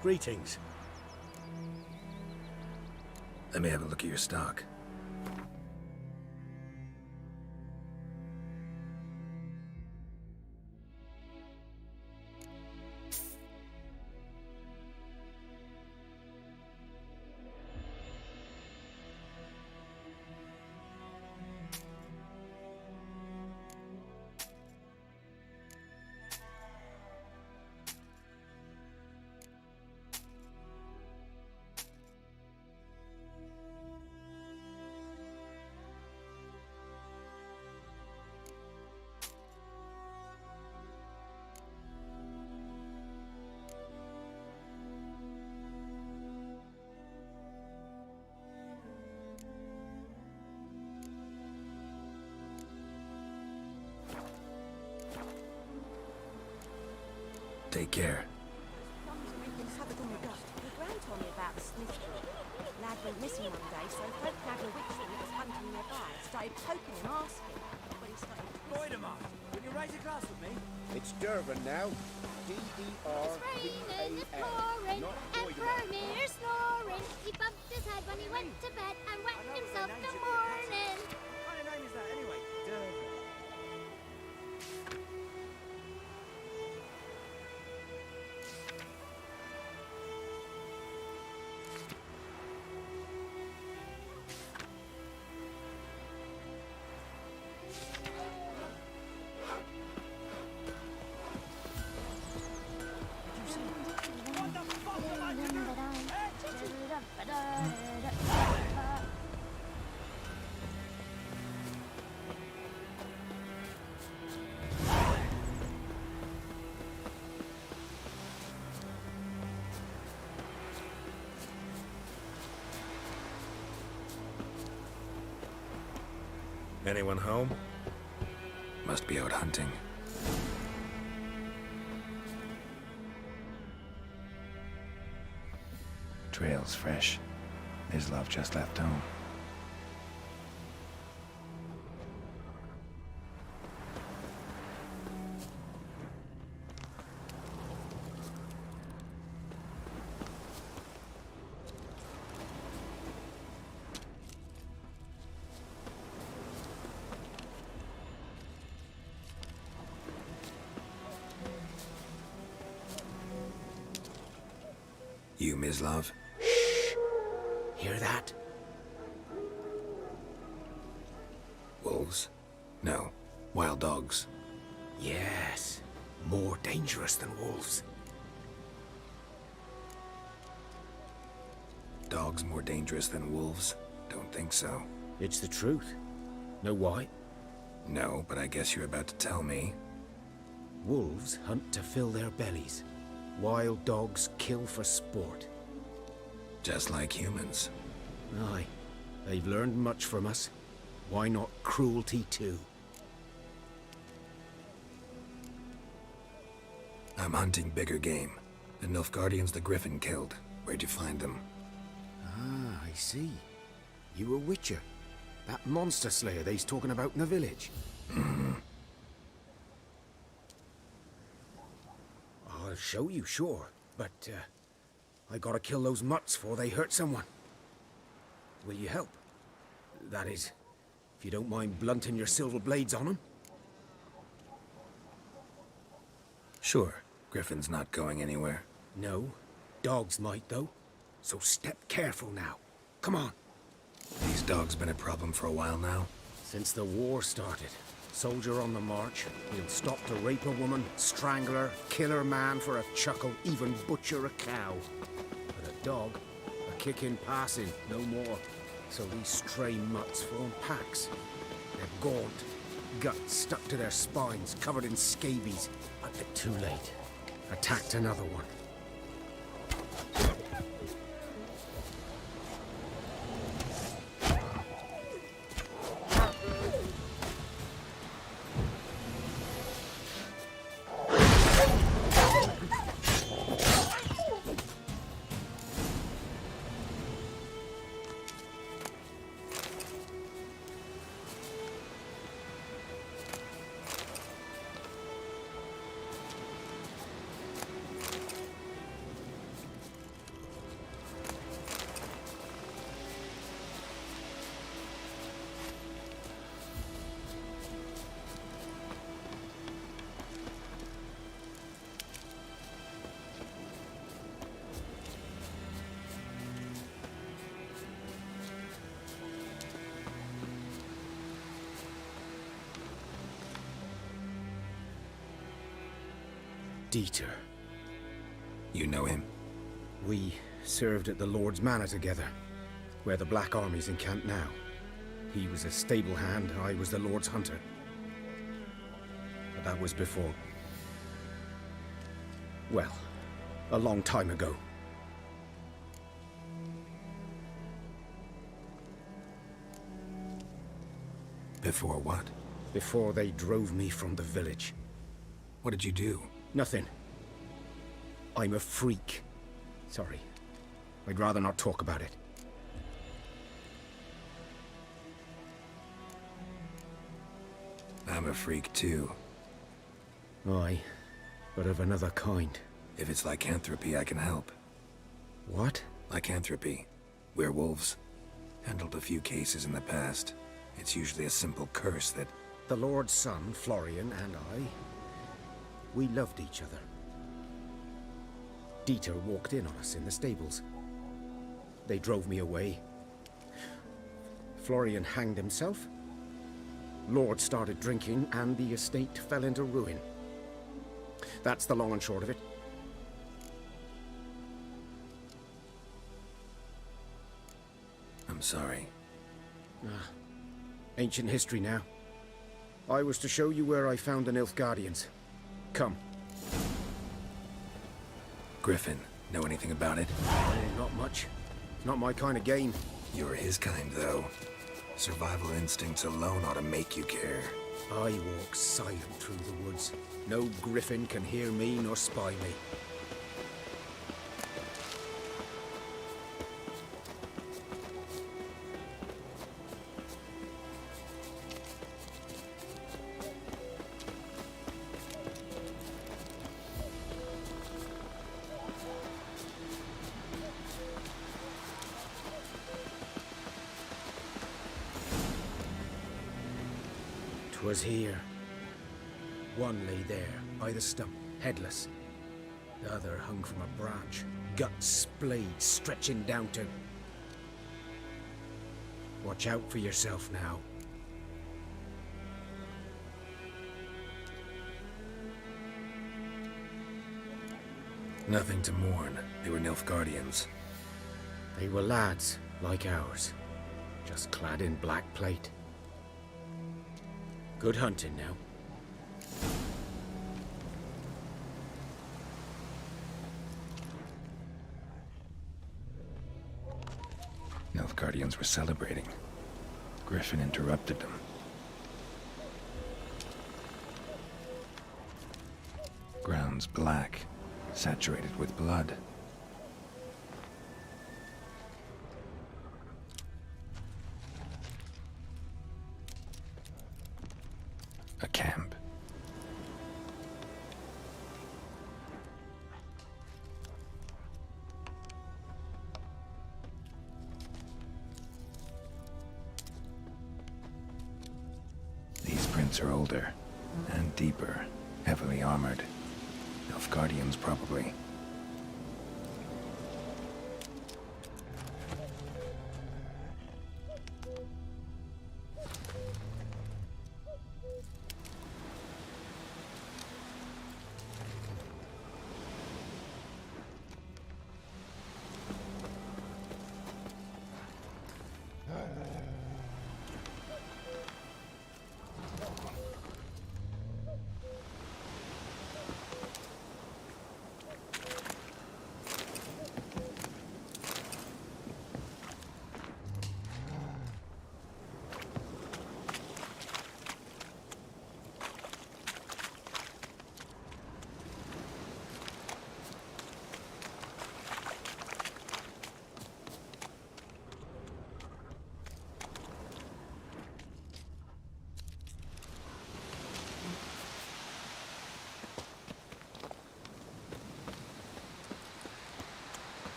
Greetings. Let me have a look at your stock. Take care. Lad went missing one day, so folk nagged a witch that was hunting nearby. Started poking him, asking. When he started... Voidemar, will you raise a glass with me? It's Durban now. Raining, it's D-E-R-V-A-N. pouring, Not and Voidemar. Vermeer snoring. He bumped his head when he went to bed and wet himself the morning. What kind of name is that anyway? Durban. Anyone home? Must be out hunting. Trail's fresh. Islov just left home. You, Mislov? Hear that? Wolves? No. Wild dogs. Yes. More dangerous than wolves. Dogs more dangerous than wolves? Don't think so. It's the truth. Know why? No, but I guess you're about to tell me. Wolves hunt to fill their bellies. Wild dogs kill for sport. Just like humans. Aye. They've learned much from us. Why not cruelty too? I'm hunting bigger game. The Nilfgaardians the Griffin killed. Where'd you find them? Ah, I see. You a witcher. That monster slayer they's talking about in the village. I'll show you, sure. But, I gotta kill those mutts before they hurt someone. Will you help? That is, if you don't mind blunting your silver blades on them. Sure. Griffin's not going anywhere. No. Dogs might, though. So step careful now. Come on. These dogs been a problem for a while now? Since the war started. Soldier on the march. He'll stop to rape a woman, strangle her, kill her man for a chuckle, even butcher a cow. But a dog, a kick in passing, no more. So these stray mutts form packs. They're gaunt, guts stuck to their spines, covered in scabies. But they're too late. Attacked another one. Dieter. You know him? We served at the Lord's Manor together, where the Black Army's encamped now. He was a stable hand, I was the Lord's hunter. But that was before... well, a long time ago. Before what? Before they drove me from the village. What did you do? Nothing. I'm a freak. Sorry. I'd rather not talk about it. I'm a freak too. Aye, but of another kind. If it's lycanthropy, I can help. What? Lycanthropy. Werewolves. Handled a few cases in the past. It's usually a simple curse that... The Lord's son, Florian, and I... we loved each other. Dieter walked in on us in the stables. They drove me away. Florian hanged himself. Lord started drinking, and the estate fell into ruin. That's the long and short of it. I'm sorry. Ancient history now. I was to show you where I found the Nilfgaardians. Come. Griffin, know anything about it? Oh, not much. Not my kind of game. You're his kind, though. Survival instincts alone ought to make you care. I walk silent through the woods. No griffin can hear me nor spy me. Was here. One lay there, by the stump, headless. The other hung from a branch, guts splayed, stretching down to... Watch out for yourself now. Nothing to mourn. They were Nilfgaardians. They were lads, like ours, just clad in black plate. Good hunting now. Nilfgaardians were celebrating. Griffin interrupted them. Ground's black, saturated with blood. A camp. These prints are older and deeper, heavily armored. Nilfgaardians, probably.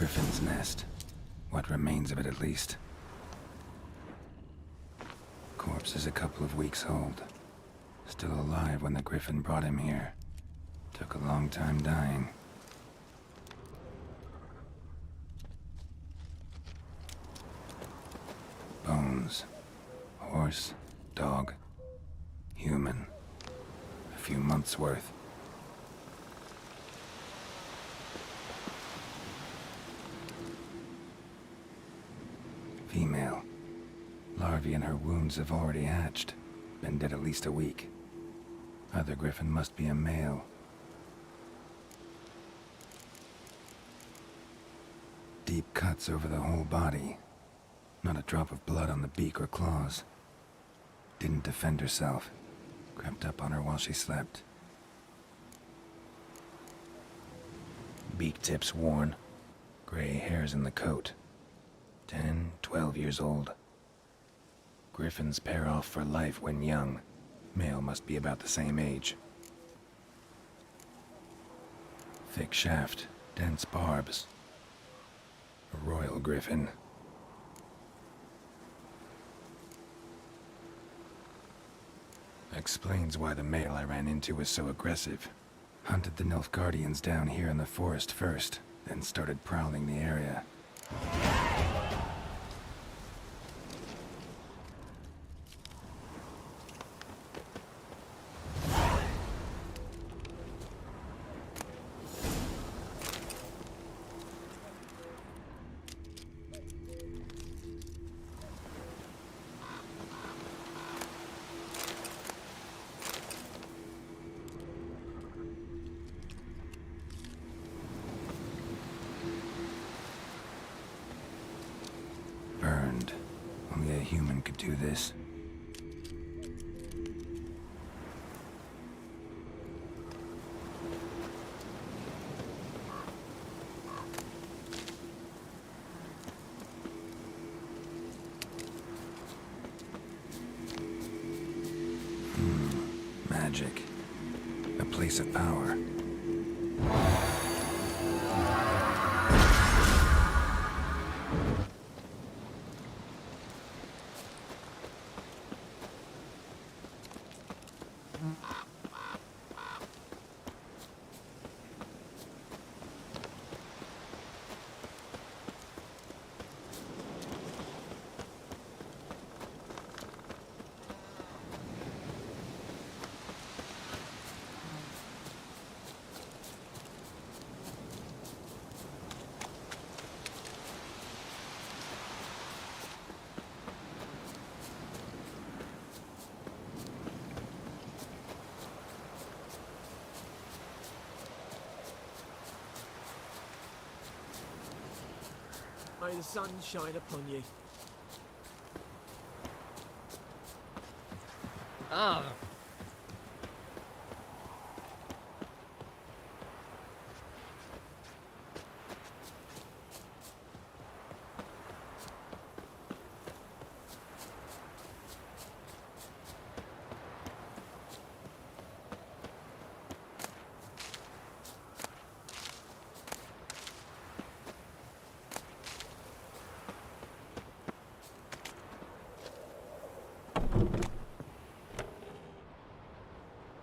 Griffin's nest. What remains of it, at least. Corpse is a couple of weeks old. Still alive when the Griffin brought him here. Took a long time dying. Bones. Horse, dog, human. A few months' worth. Female. Larvae in her wounds have already hatched. Been dead at least a week. Other Griffin must be a male. Deep cuts over the whole body. Not a drop of blood on the beak or claws. Didn't defend herself. Crept up on her while she slept. Beak tips worn. Gray hairs in the coat. 10, 12 years old. Griffins pair off for life when young. Male must be about the same age. Thick shaft, dense barbs. A royal griffin. Explains why the male I ran into was so aggressive. Hunted the Nilfgaardians down here in the forest first, then started prowling the area. Burned. Only a human could do this. Magic. A place of power. May the sun shine upon you. Ah.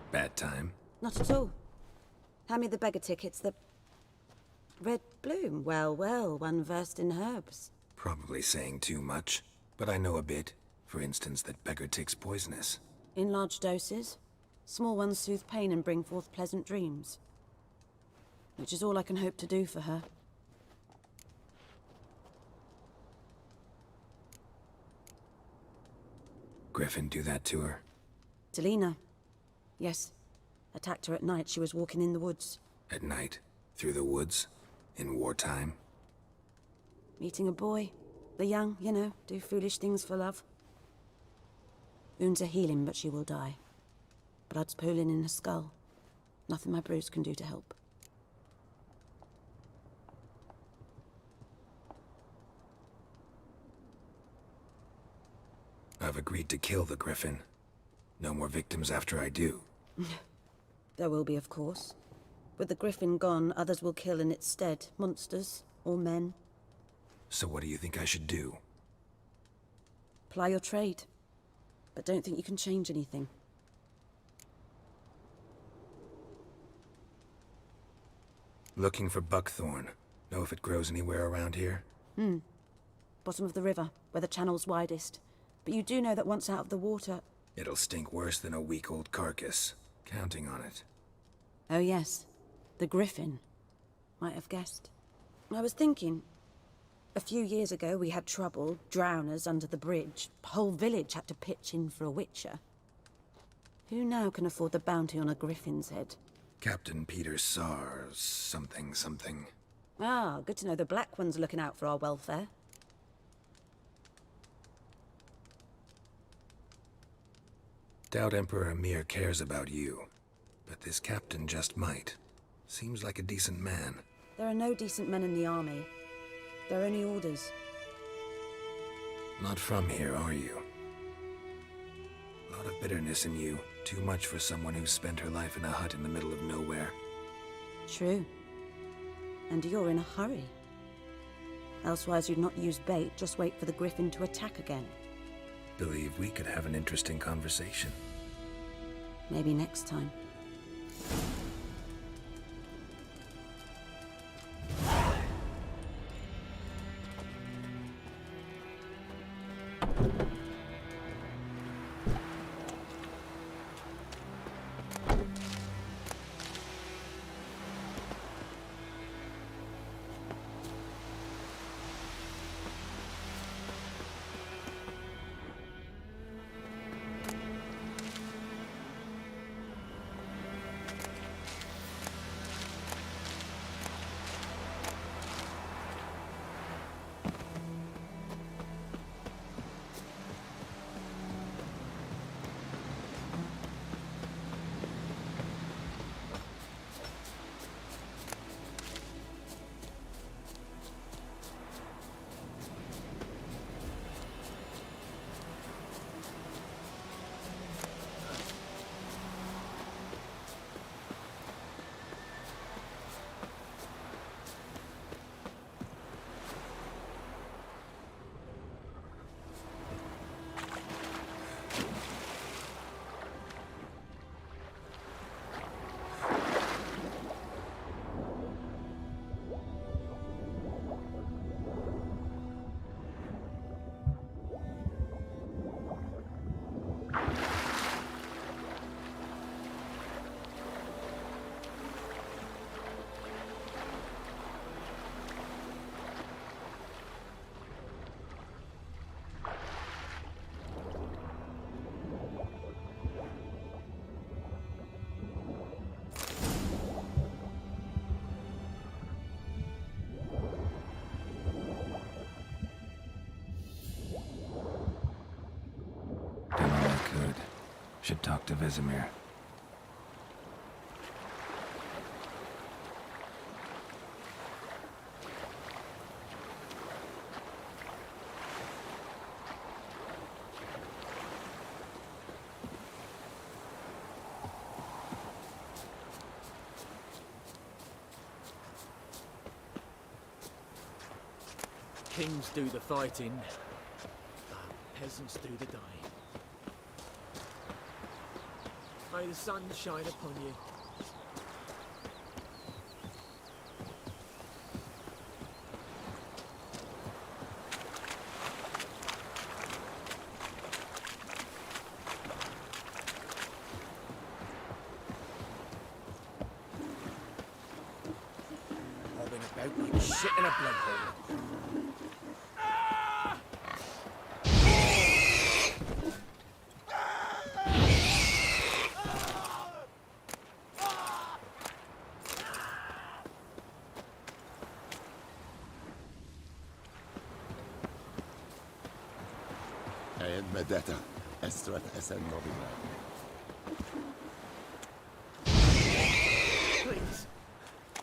Bad time. Not at all. Hand me the beggar tickets, the... Red bloom. Well, well, one versed in herbs. Probably saying too much, but I know a bit. For instance, that beggar tick's poisonous. In large doses. Small ones soothe pain and bring forth pleasant dreams. Which is all I can hope to do for her. Griffin do that to her? Delina. Yes. Attacked her at night. She was walking in the woods. At night? Through the woods? In wartime? Meeting a boy. The young, you know, do foolish things for love. Wounds are healing, but she will die. Blood's pooling in her skull. Nothing my bruise can do to help. I've agreed to kill the Griffin. No more victims after I do. There will be, of course. With the Griffin gone, others will kill in its stead. Monsters, All men. So what do you think I should do? Ply your trade. But don't think you can change anything. Looking for buckthorn. Know if it grows anywhere around here? Bottom of the river, where the channel's widest. But you do know that once out of the water... It'll stink worse than a week-old carcass. Counting on it. Oh yes, the griffin. Might have guessed. I was thinking... A few years ago we had trouble, drowners under the bridge. Whole village had to pitch in for a witcher. Who now can afford the bounty on a griffin's head? Captain Peter Sar... something. Ah, good to know the Black One's looking out for our welfare. Doubt Emperor Emir cares about you. But this captain just might. Seems like a decent man. There are no decent men in the army. They're only orders. Not from here, are you? A lot of bitterness in you. Too much for someone who spent her life in a hut in the middle of nowhere. True. And you're in a hurry. Elsewise you'd not use bait, just wait for the griffin to attack again. Believe we could have an interesting conversation. Maybe next time. Should talk to Vesemir. Kings do the fighting, peasants do the dying. May the sun shine upon you. Bobbing about like shit in a blood hole. مدتا أسرت أسن بما Please,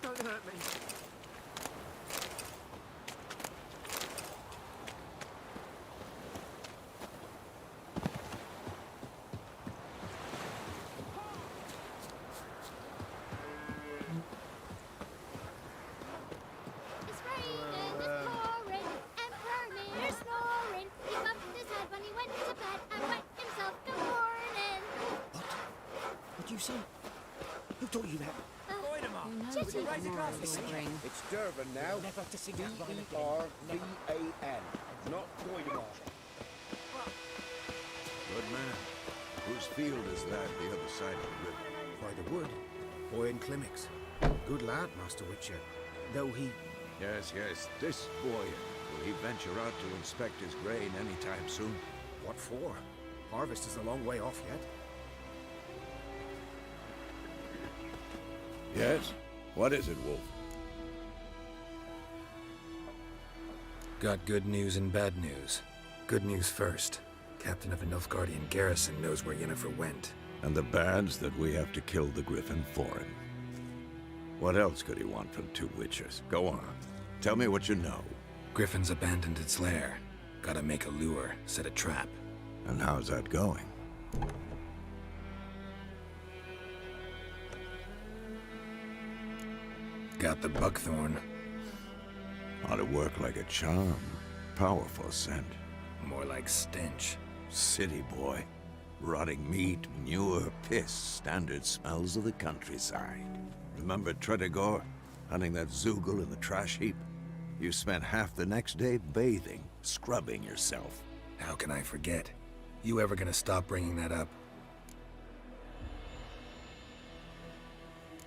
don't hurt me. It's raining! you say? Who taught you that? Chitty. It's Durban now. Never to see D-E-R-V-A-N. Not Goidemar. Good man. Whose field is that the other side of the river? By the wood. Boy in Climmix. Good lad, Master Witcher. Though he... Yes, this boy. Will he venture out to inspect his grain anytime soon? What for? Harvest is a long way off yet. Yes? What is it, Wolf? Got good news and bad news. Good news first. Captain of a Nilfgaardian garrison knows where Yennefer went. And the bad's that we have to kill the Griffin for him. What else could he want from two witchers? Go on. Tell me what you know. Griffin's abandoned its lair. Gotta make a lure, set a trap. And how's that going? Got the buckthorn. Ought to work like a charm. Powerful scent. More like stench. City boy. Rotting meat, manure, piss. Standard smells of the countryside. Remember Tredegor? Hunting that Zoogle in the trash heap? You spent half the next day bathing, scrubbing yourself. How can I forget? You ever gonna stop bringing that up?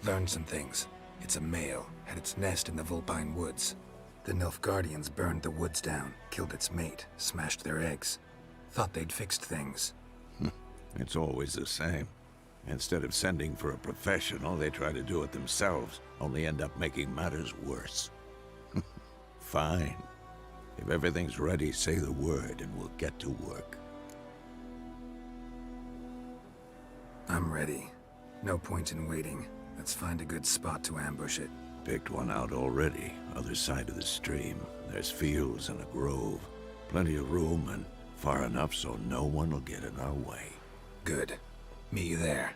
Learned some things. It's a male, had its nest in the Vulpine Woods. The Nilfgaardians burned the woods down, killed its mate, smashed their eggs. Thought they'd fixed things. It's always the same. Instead of sending for a professional, they try to do it themselves, only end up making matters worse. Fine. If everything's ready, say the word and we'll get to work. I'm ready. No point in waiting. Let's find a good spot to ambush it. Picked one out already, other side of the stream. There's fields and a grove. Plenty of room and far enough so no one will get in our way. Good. Meet you there.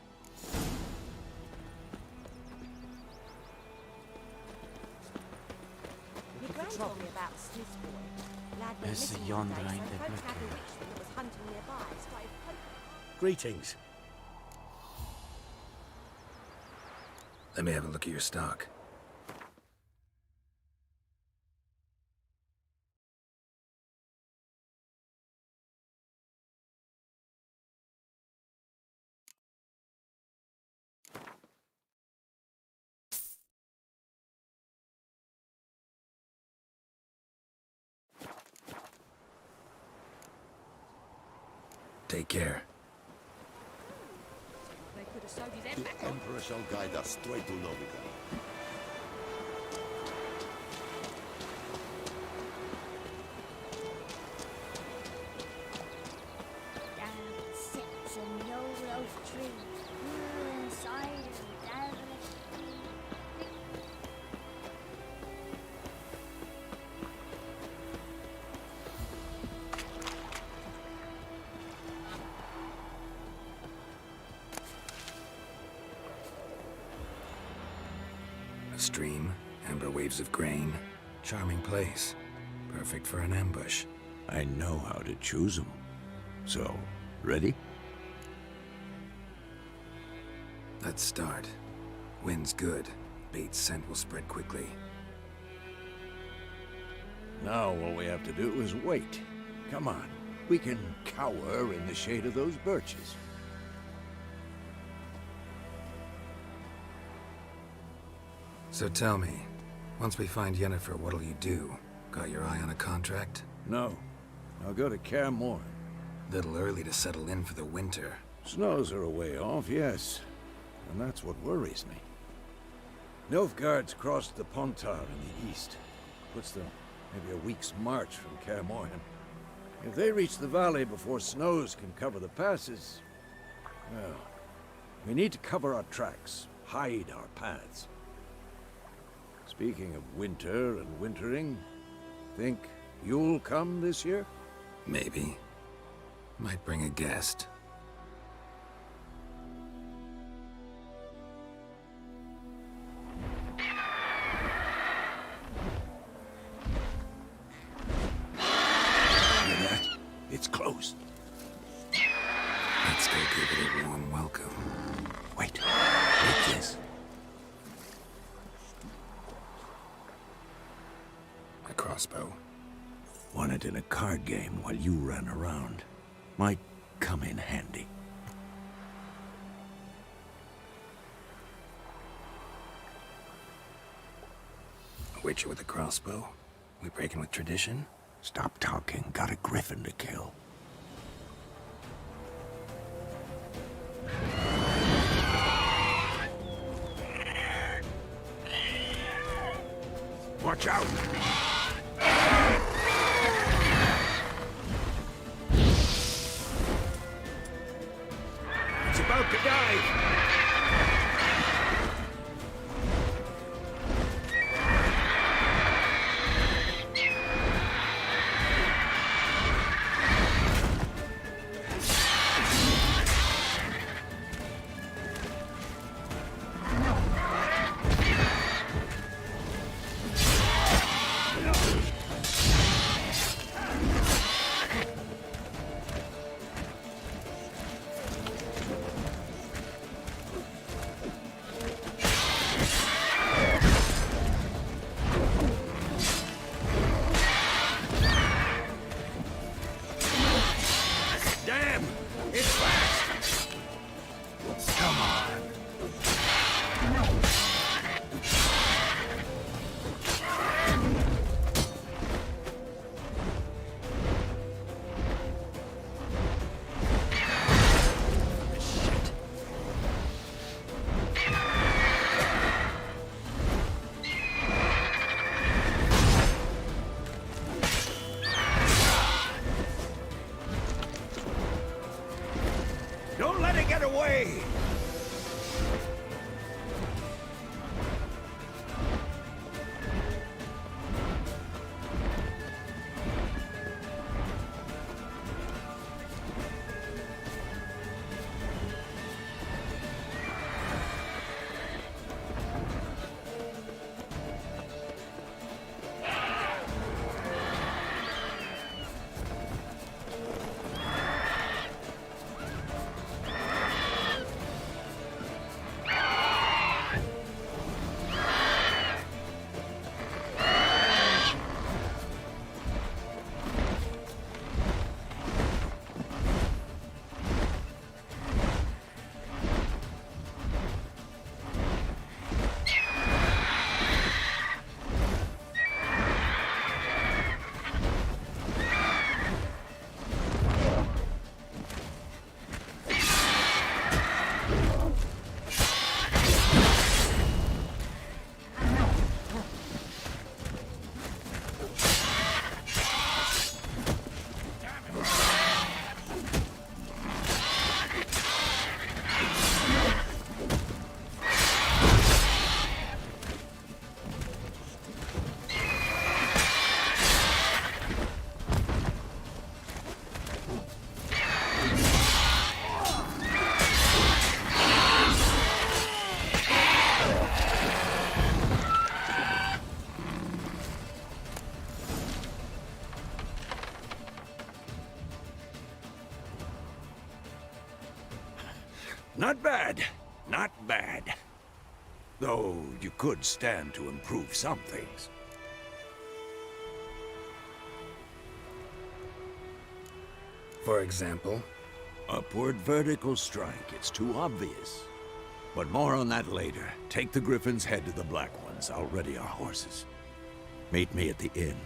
Your gran told me about Smith's boy. Lad went There's a missing yonder, one day, ain't so there, folk had a Blackhair? witchman that was hunting nearby. Started poking. Greetings. Let me have a look at your stock. Take care. They could have sewed his head The back on. Emperor shall guide us straight to Novigrad. Down sits a noble oak tree. Inside a devilish tree. A stream, amber waves of grain. Charming place. Perfect for an ambush. I know how to choose them. So, ready? Let's start. Wind's good. Bait's scent will spread quickly. Now all we have to do is wait. Come on. We can cower in the shade of those birches. So tell me, once we find Yennefer, what'll you do? Got your eye on a contract? No. I'll go to Kaer Morhen. Little early to settle in for the winter. Snows are a way off, yes. And that's what worries me. Nilfgaard's crossed the Pontar in the east. Puts them maybe a week's march from Kaer Morhen. If they reach the valley before snows can cover the passes, well, we need to cover our tracks, hide our paths. Speaking of winter and wintering, think you'll come this year? Maybe. Might bring a guest. Hear that? It's close. Let's go give it a warm welcome. Wait. spent in a card game while you ran around might come in handy. A witcher with a crossbow? We breaking with tradition? Stop talking. Got a griffin to kill. Watch out! It's about to die! Don't let it get away! Not bad. Not bad. Though you could stand to improve some things. For example? Upward vertical strike. It's too obvious. But more on that later. Take the Griffin's head to the Black Ones. I'll ready our horses. Meet me at the inn.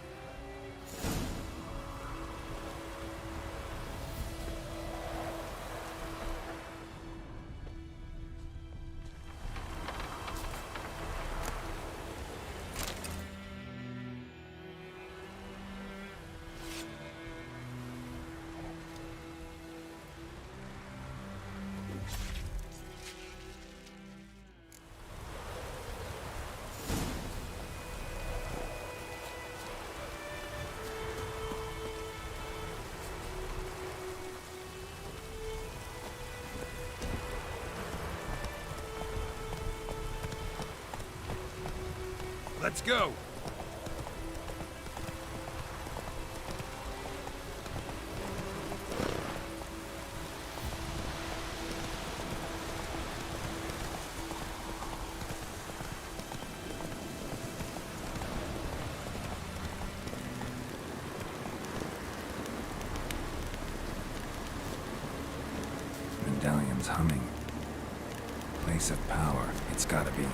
Let's go! engine's humming. Place of power, it's gotta be.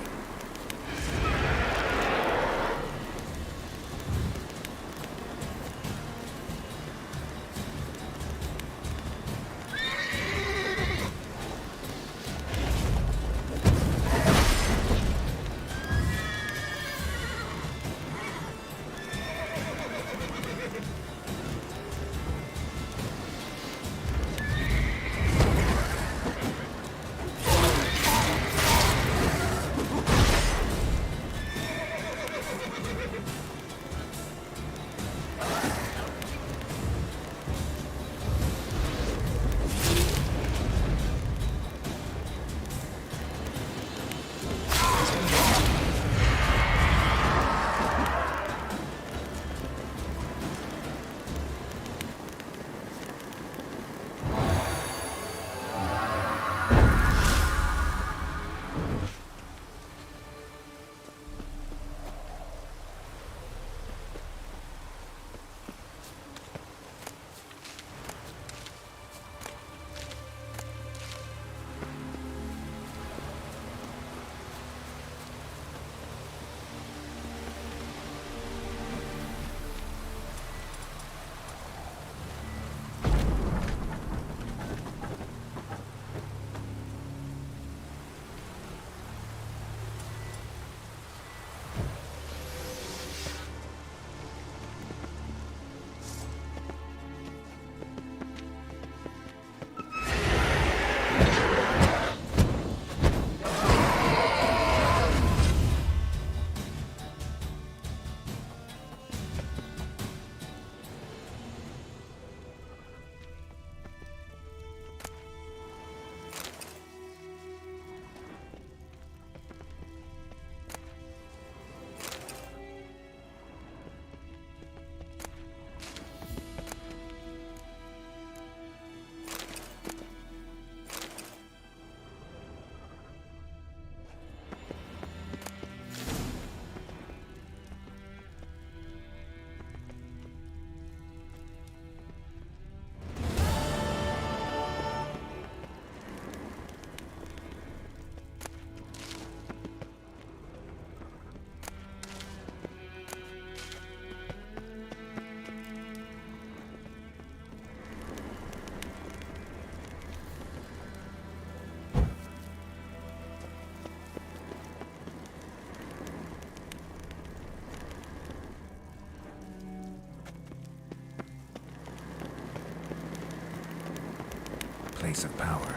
Place of power.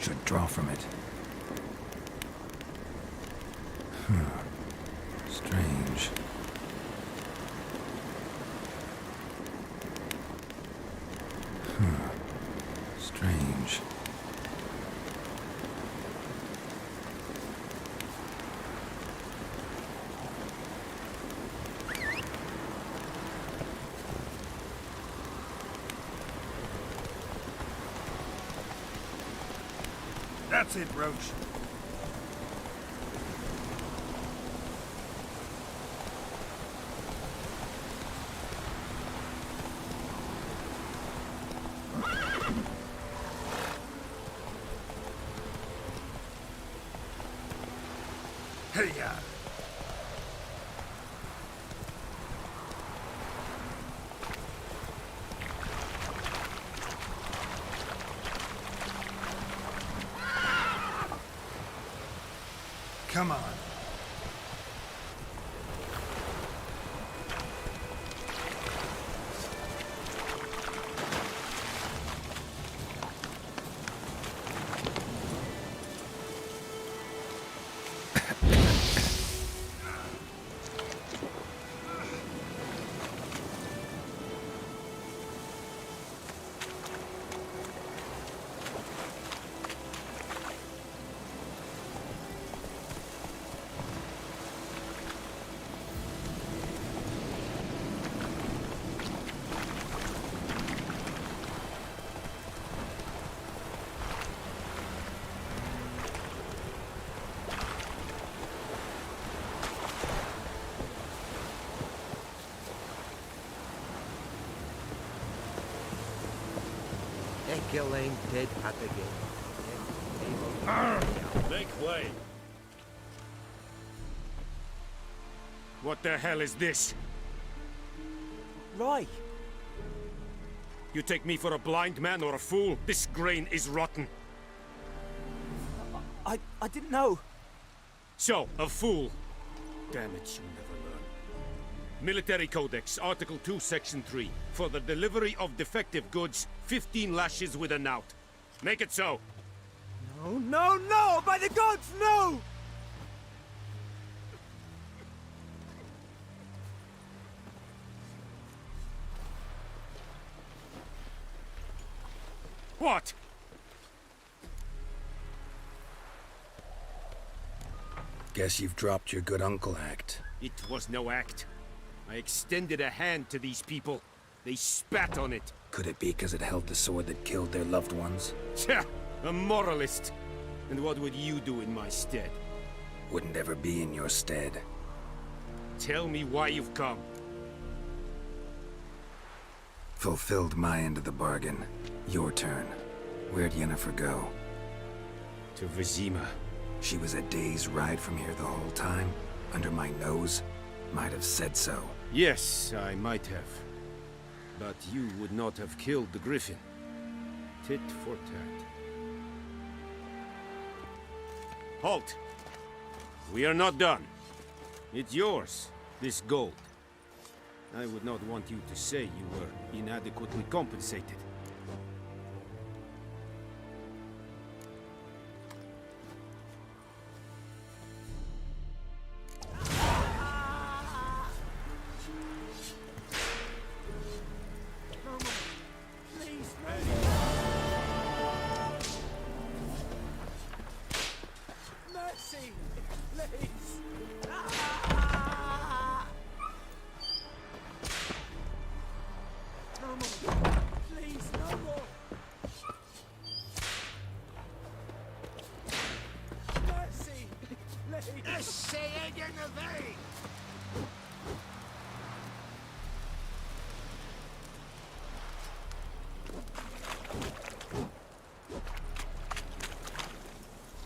Should draw from it. Strange. Strange. That's it, Roach. Hey-ya! Come on. Elaine dead at the gate. Make way. What the hell is this? Right. You take me for a blind man or a fool? This grain is rotten. I didn't know. So, a fool. Damn it, you'll never learn. Military Codex, Article 2, Section 3. For the delivery of defective goods, 15 lashes with a knout. Make it so. No, no, no! By the gods, no! What? Guess you've dropped your good uncle act. It was no act. I extended a hand to these people. They spat on it. Could it be because it held the sword that killed their loved ones? Tja, a moralist. And what would you do in my stead? Wouldn't ever be in your stead. Tell me why you've come. Fulfilled my end of the bargain. Your turn. Where'd Yennefer go? To Vizima. She was a day's ride from here the whole time? Under my nose? Might have said so. Yes, I might have. But you would not have killed the griffin. Tit for tat. Halt! We are not done. It's yours, this gold. I would not want you to say you were inadequately compensated.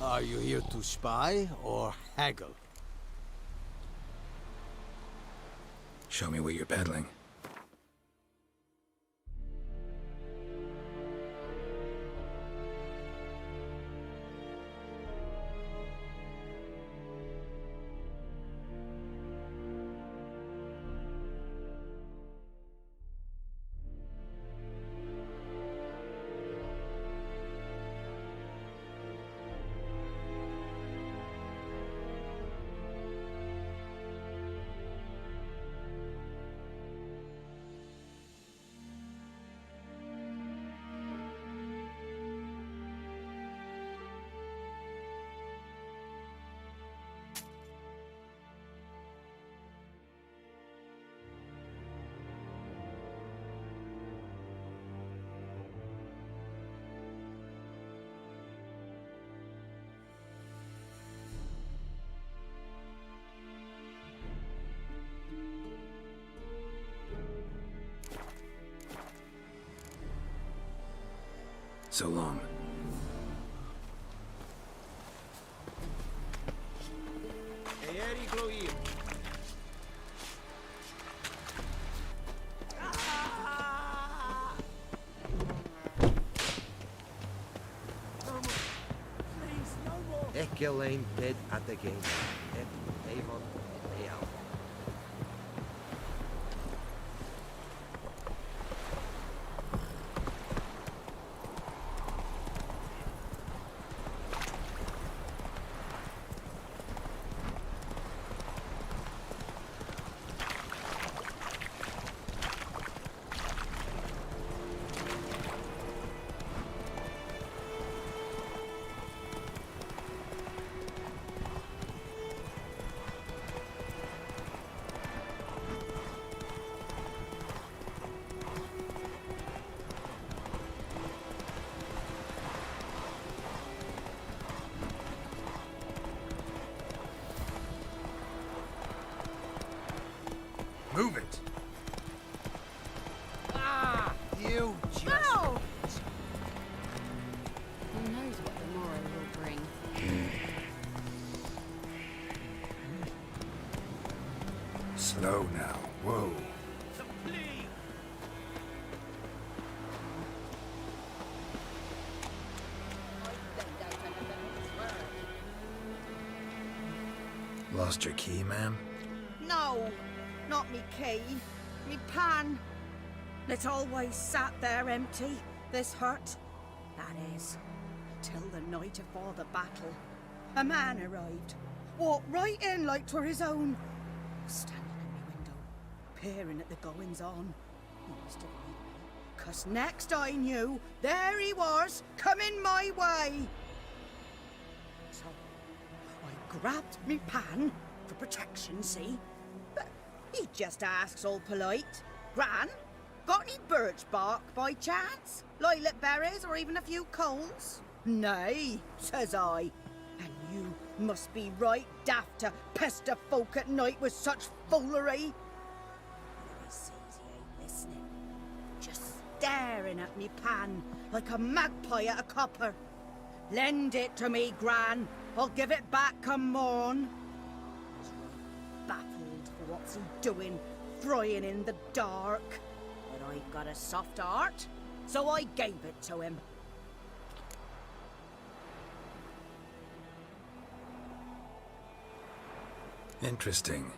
Are you here to spy or haggle? Show me what you're peddling. So long. Elaine dead at the game. Avon, Ayal. Slow now. Whoa. Lost your key, ma'am? No, not me key. Me pan. It always sat there empty, this hut. That is, till the night afore the battle. A man arrived. Walked right in like 'twere his own. Standing in my window, peering at the goings-on. He must have read me, 'cause next I knew, there he was, coming my way. So, I grabbed me pan, for protection, see? But he just asks all polite, Gran, got any birch bark by chance? Lilac berries or even a few coals? Nay, says I. And you must be right daft to pester folk at night with such foolery. But he sees he ain't listening, just staring at me pan like a magpie at a copper. Lend it to me, Gran. I'll give it back come morn. He's right baffled for what's he doing, frying in the dark. But I've got a soft heart, so I gave it to him. Interesting.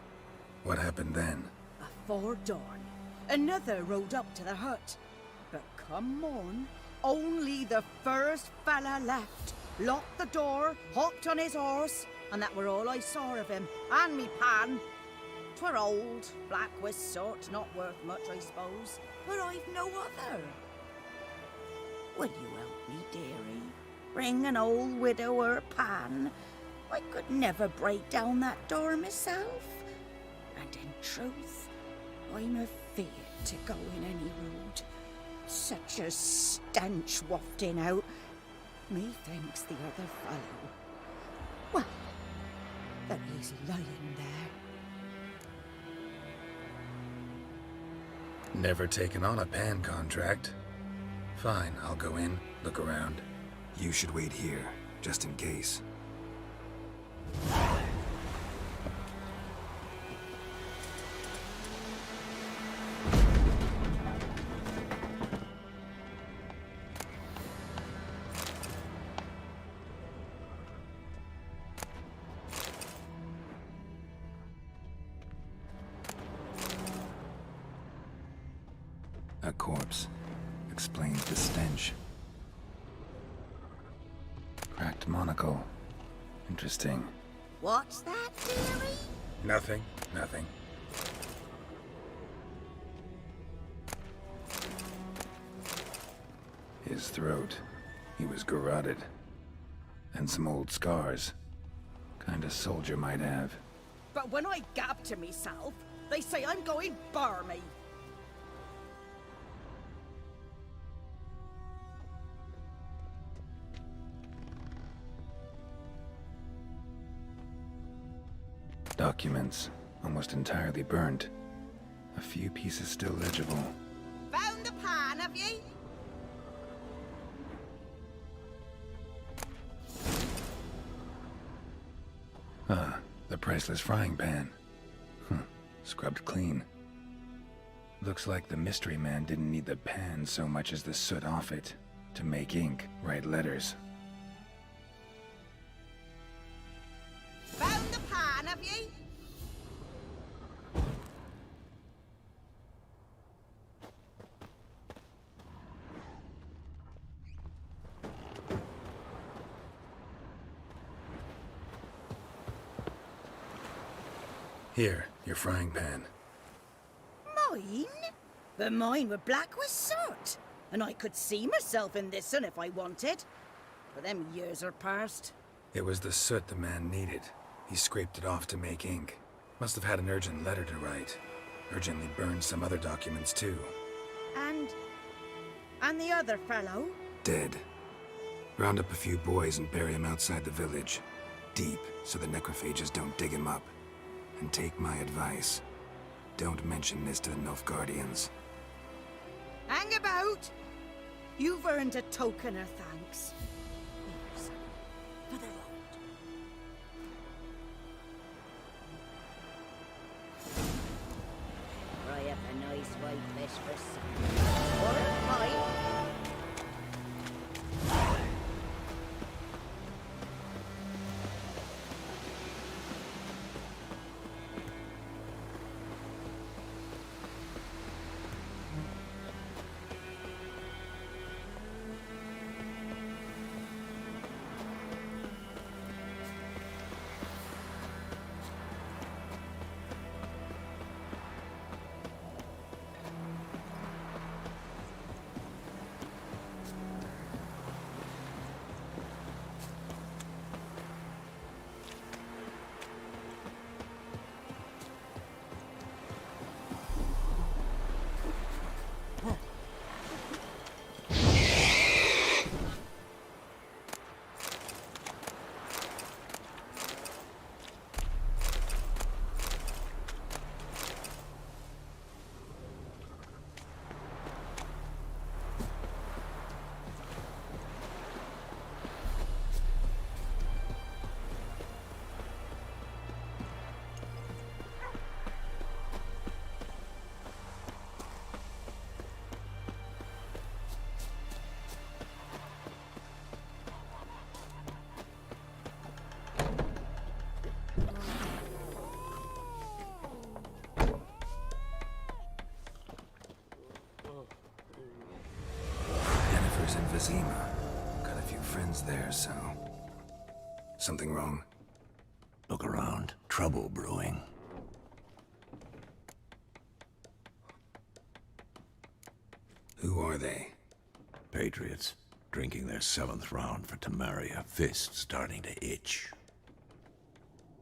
What happened then? Afore dawn, another rode up to the hut. But come morn, only the first fella left. Locked the door, hopped on his horse, and that were all I saw of him, and me pan. 'Twere old, black with soot, not worth much, I suppose, but I've no other. Will you help me, dearie? Bring an old widower pan. I could never break down that door myself. And in truth, I'm afeard to go in any road. Such a stench wafting out. Methinks the other fellow. Well, that he's lying there. Never taken on a pan contract. Fine, I'll go in, look around. You should wait here, just in case. A corpse explains the stench. Cracked monocle. Interesting. What's that, dearie? Nothing. His throat. He was garroted. And some old scars. Kinda soldier might have. But when I gab to myself, they say I'm going barmy. Documents, almost entirely burnt. A few pieces still legible. Found the pan, have ye? Ah, the priceless frying pan. Scrubbed clean. Looks like the mystery man didn't need the pan so much as the soot off it to make ink, write letters. Found the pan, have ye? Here, your frying pan. Mine? But mine were black with soot. And I could see myself in this one if I wanted. But them years are past. It was the soot the man needed. He scraped it off to make ink. Must have had an urgent letter to write. Urgently burned some other documents too. And the other fellow? Dead. Round up a few boys and bury him outside the village. Deep, so the necrophages don't dig him up. And take my advice. Don't mention this to the Nilfgaardians. Hang about! You've earned a token of thanks. Here's for the road. hopeless for some. Or it might. In Vizima. Got a few friends there, so... Something wrong? Look around. Trouble brewing. Who are they? Patriots. Drinking their 7th round for Tamaria. Fist starting to itch.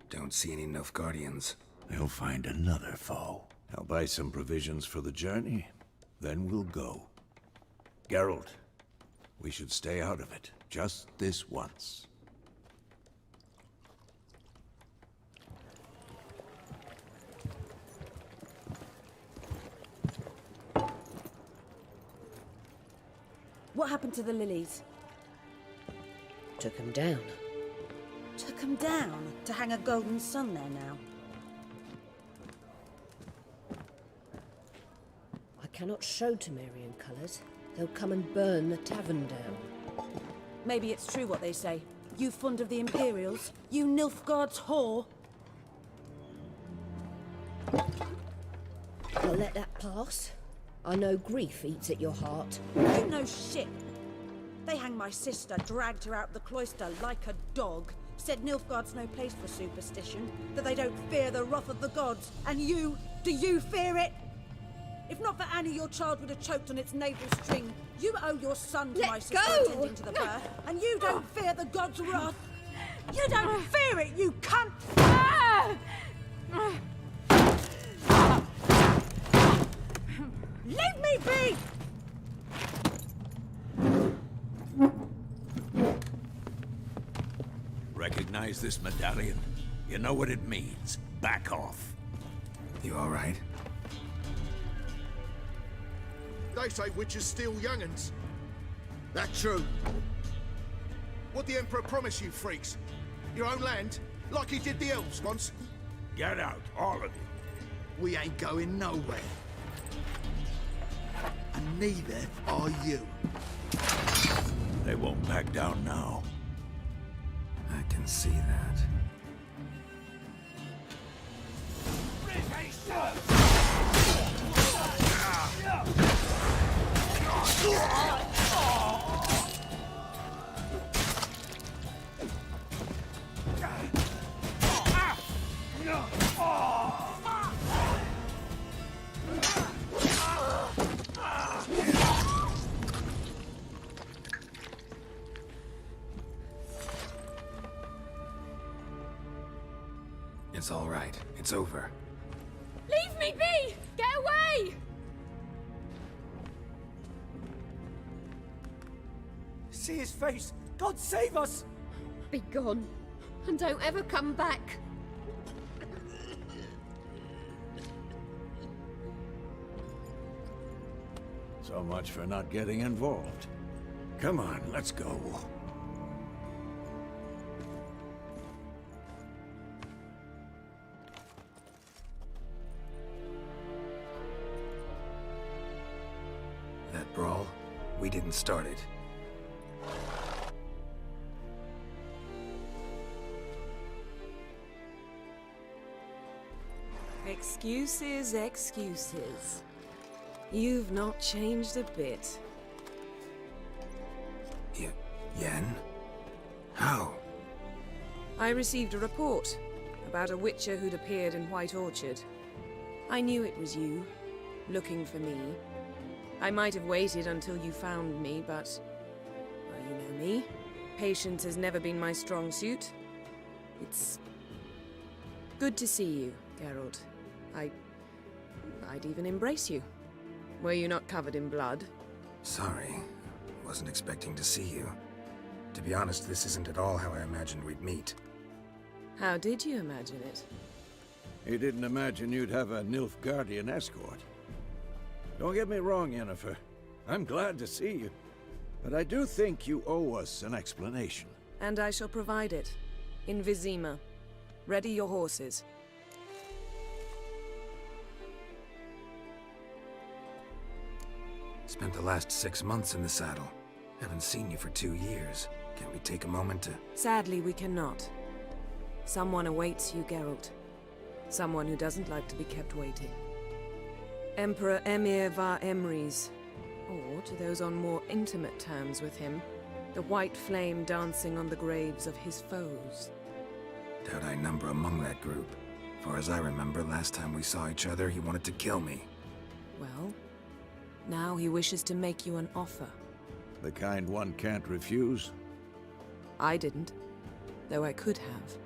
Don't see any Nilfgaardians. They'll find another foe. I'll buy some provisions for the journey. Then we'll go. Geralt. We should stay out of it, just this once. What happened to the lilies? Took 'em down. Took 'em down to hang a golden sun there now. I cannot show Temerian colours. They'll come and burn the tavern down. Maybe it's true what they say. You fond of the Imperials? You Nilfgaard's whore? I'll let that pass. I know grief eats at your heart. You know shit. They hanged my sister, dragged her out the cloister like a dog. Said Nilfgaard's no place for superstition, that they don't fear the wrath of the gods. And you, do you fear it? If not for Annie, your child would have choked on its navel string. You owe your son to my sister attending to the birth, and you don't fear the gods' wrath. You don't fear it, you cunt! Leave me be! Recognize this medallion? You know what it means. Back off. You all right? They say witches steal young'uns. That true. What the Emperor promise you, freaks? Your own land? Like he did the elves once? Get out, all of you. We ain't going nowhere. And neither are you. They won't back down now. I can see that. It's all right. It's over. Leave me be! Get away! See his face! God save us! Be gone, and don't ever come back. So much for not getting involved. Come on, let's go. We didn't start it. Excuses, excuses. You've not changed a bit. Yen? How? I received a report about a witcher who'd appeared in White Orchard. I knew it was you, looking for me. I might have waited until you found me, but... well, you know me. Patience has never been my strong suit. It's... good to see you, Geralt. I'd even embrace you. Were you not covered in blood? Sorry. Wasn't expecting to see you. To be honest, this isn't at all how I imagined we'd meet. How did you imagine it? He didn't imagine you'd have a Nilfgaardian escort. Don't get me wrong, Yennefer. I'm glad to see you. But I do think you owe us an explanation. And I shall provide it. In Vizima. Ready your horses. Spent the last 6 months in the saddle. Haven't seen you for 2 years. Can't we take a moment to... Sadly, we cannot. Someone awaits you, Geralt. Someone who doesn't like to be kept waiting. Emperor Emir var Emrys. Or, to those on more intimate terms with him, the white flame dancing on the graves of his foes. Doubt I number among that group. Far as I remember, last time we saw each other, he wanted to kill me. Well, now he wishes to make you an offer. The kind one can't refuse? I didn't, though I could have.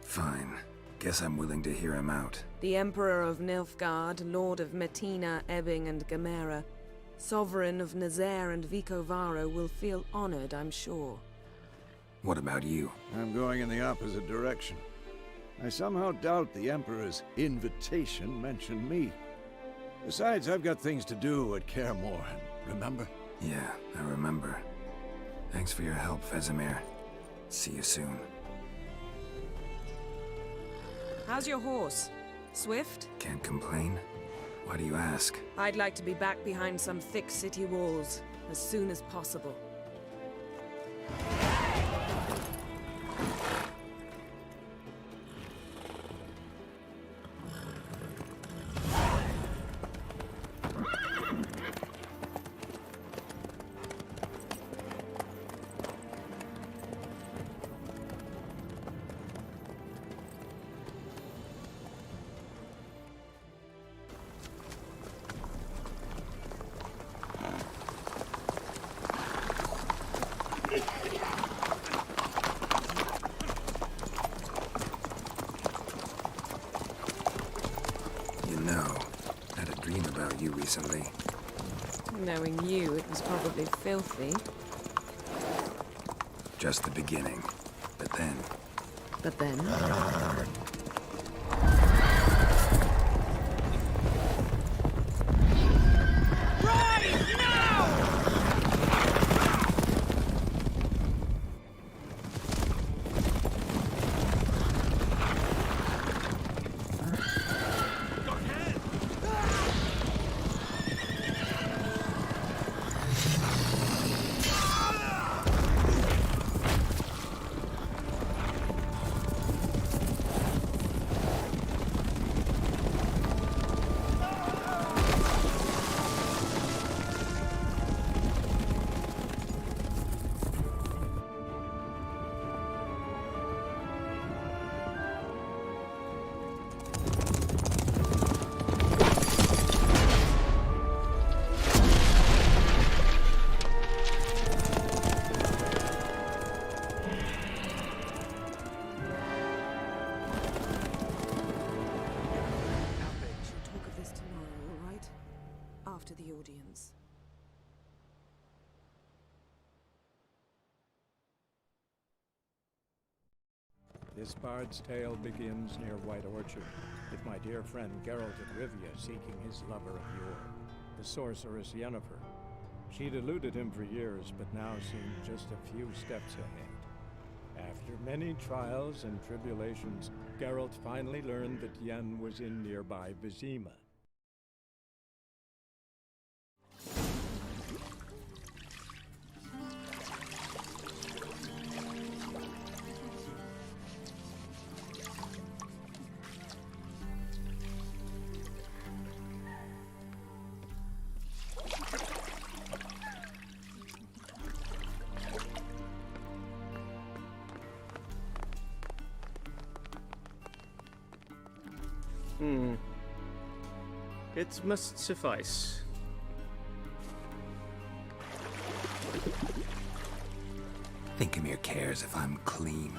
Fine. Guess I'm willing to hear him out. The Emperor of Nilfgaard, Lord of Metina, Ebbing and Gamera, Sovereign of Nazaire and Vicovaro will feel honored, I'm sure. What about you? I'm going in the opposite direction. I somehow doubt the Emperor's invitation mentioned me. Besides, I've got things to do at Kaer Morhen, remember? Yeah, I remember. Thanks for your help, Vesemir. See you soon. How's your horse? Swift? Can't complain. Why do you ask? I'd like to be back behind some thick city walls as soon as possible. Recently. Knowing you, it was probably filthy. Just the beginning. But then... But then? This bard's tale begins near White Orchard, with my dear friend Geralt of Rivia seeking his lover of yore, the sorceress Yennefer. She'd eluded him for years, but now seemed just a few steps ahead. After many trials and tribulations, Geralt finally learned that Yen was in nearby Vizima. It must suffice. Thinkamir cares if I'm clean.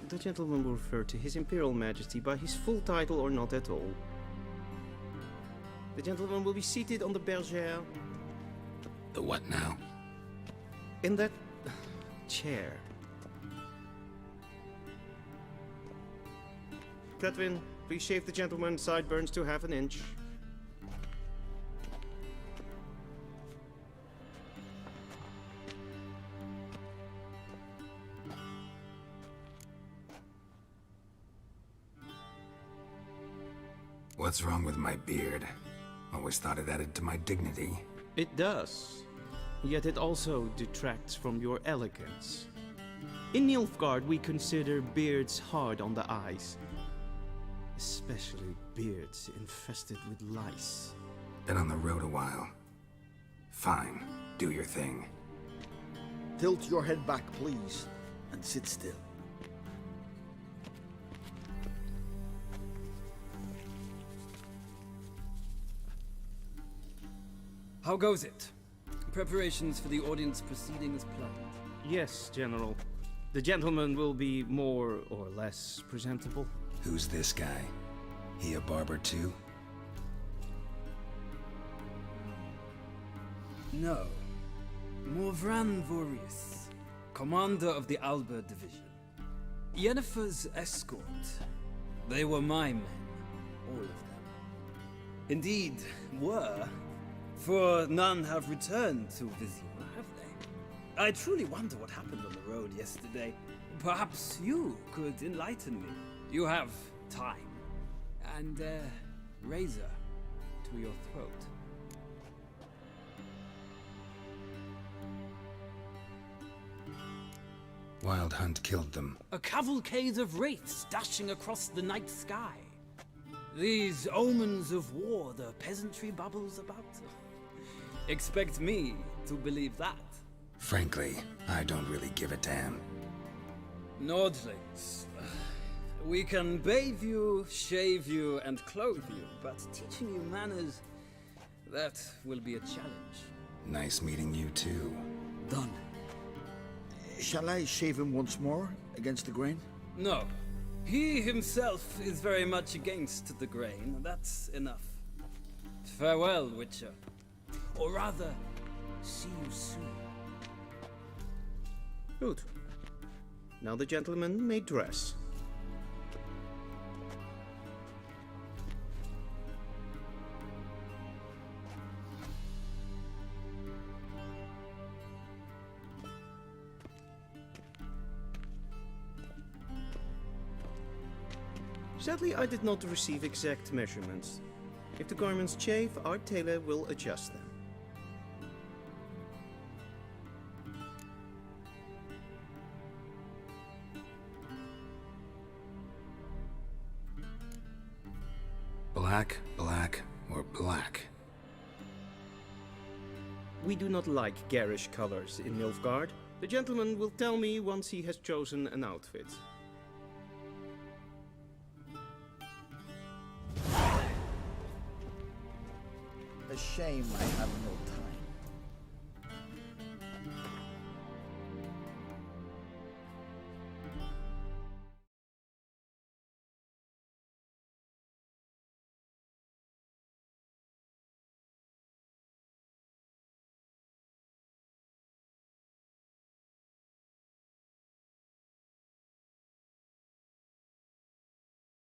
The gentleman will refer to His Imperial Majesty by his full title or not at all. The gentleman will be seated on the bergère. The what now? In that chair. Cletwin, please shave the gentleman's sideburns to half an inch. What's wrong with my beard? Always thought it added to my dignity. It does. Yet it also detracts from your elegance. In Nilfgaard, we consider beards hard on the eyes. Especially beards infested with lice. Been on the road a while. Fine, do your thing. Tilt your head back, please, and sit still. How goes it? Preparations for the audience proceeding as planned? Yes, General. The gentleman will be more or less presentable. Who's this guy? He a barber too? No. Morvran Vorius, commander of the Alba Division. Yennefer's escort. They were my men, all of them. Indeed, were. For none have returned to Vizima, have they? I truly wonder what happened on the road yesterday. Perhaps you could enlighten me. You have time. And a razor to your throat. Wild Hunt killed them. A cavalcade of wraiths dashing across the night sky. These omens of war the peasantry bubbles about. Expect me to believe that. Frankly, I don't really give a damn. Nordlings. We can bathe you, shave you, and clothe you, but teaching you manners, that will be a challenge. Nice meeting you too. Done. Shall I shave him once more, against the grain? No. He himself is very much against the grain. That's enough. Farewell, Witcher. Or rather, see you soon. Good. Now the gentleman may dress. Sadly, I did not receive exact measurements. If the garments chafe, our tailor will adjust them. Black, black, or black? We do not like garish colors in Nilfgaard. The gentleman will tell me once he has chosen an outfit. A shame I have no